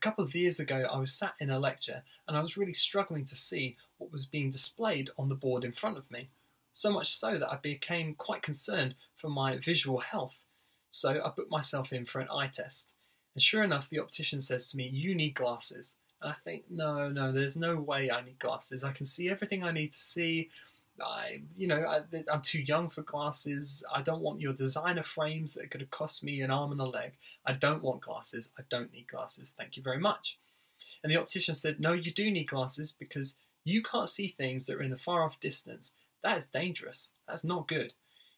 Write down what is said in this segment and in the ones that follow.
couple of years ago, I was sat in a lecture and I was really struggling to see what was being displayed on the board in front of me. So much so that I became quite concerned for my visual health. So I booked myself in for an eye test. And sure enough, the optician says to me, "You need glasses." And I think, no, there's no way I need glasses. I can see everything I need to see. I'm too young for glasses. I don't want your designer frames that are going to cost me an arm and a leg. I don't want glasses. I don't need glasses. Thank you very much. And the optician said, "No, you do need glasses because you can't see things that are in the far off distance. That is dangerous. That's not good.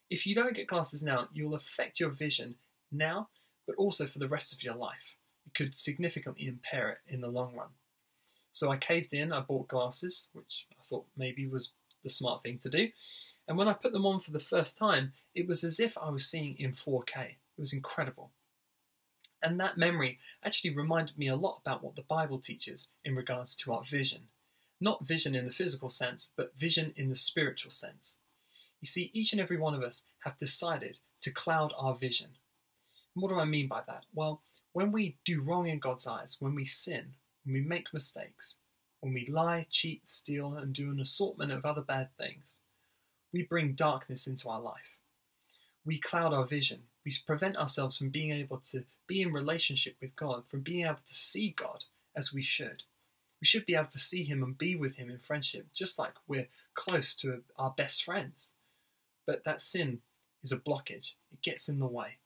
If you don't get glasses now, you'll affect your vision now, but also for the rest of your life. It could significantly impair it in the long run." So I caved in. I bought glasses, which I thought maybe was the smart thing to do. And when I put them on for the first time, it was as if I was seeing in 4K. It was incredible. And that memory actually reminded me a lot about what the Bible teaches in regards to our vision. Not vision in the physical sense, but vision in the spiritual sense. You see, each and every one of us have decided to cloud our vision. And what do I mean by that? Well, when we do wrong in God's eyes, when we sin, when we make mistakes, when we lie, cheat, steal, and do an assortment of other bad things, we bring darkness into our life. We cloud our vision. We prevent ourselves from being able to be in relationship with God, from being able to see God as we should. We should be able to see Him and be with Him in friendship, just like we're close to our best friends. But that sin is a blockage. It gets in the way.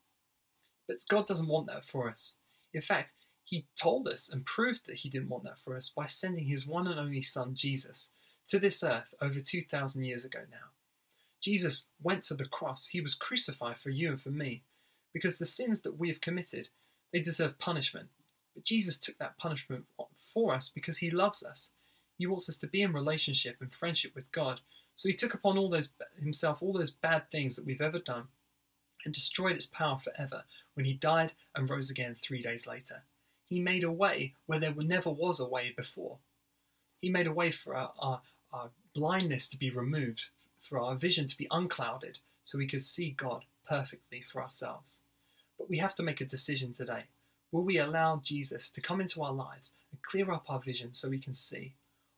But God doesn't want that for us. In fact, He told us and proved that He didn't want that for us by sending His one and only Son, Jesus, to this earth over 2,000 years ago now. Jesus went to the cross. He was crucified for you and for me, because the sins that we have committed, they deserve punishment. But Jesus took that punishment for us because He loves us. He wants us to be in relationship and friendship with God. So He took upon Himself all those bad things that we've ever done and destroyed its power forever when He died and rose again 3 days later. He made a way where there never was a way before. He made a way for our blindness to be removed, for our vision to be unclouded, so we could see God perfectly for ourselves. But we have to make a decision today. Will we allow Jesus to come into our lives and clear up our vision so we can see?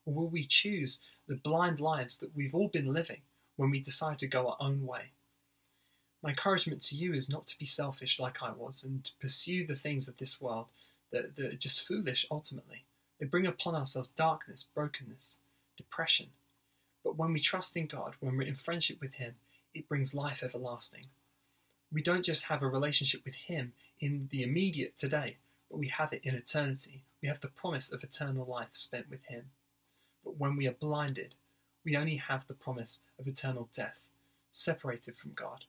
Or will we choose the blind lives that we've all been living when we decide to go our own way? My encouragement to you is not to be selfish like I was and to pursue the things of this world that are just foolish ultimately. They bring upon ourselves darkness, brokenness, depression. But when we trust in God, when we're in friendship with Him, it brings life everlasting. We don't just have a relationship with Him in the immediate today, but we have it in eternity. We have the promise of eternal life spent with Him. But when we are blinded, we only have the promise of eternal death, separated from God.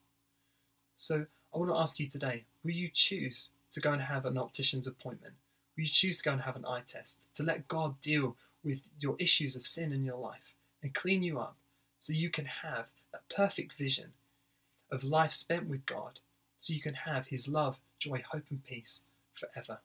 So I want to ask you today, will you choose to go and have an optician's appointment? Will you choose to go and have an eye test, to let God deal with your issues of sin in your life and clean you up so you can have that perfect vision of life spent with God, so you can have His love, joy, hope and peace forever?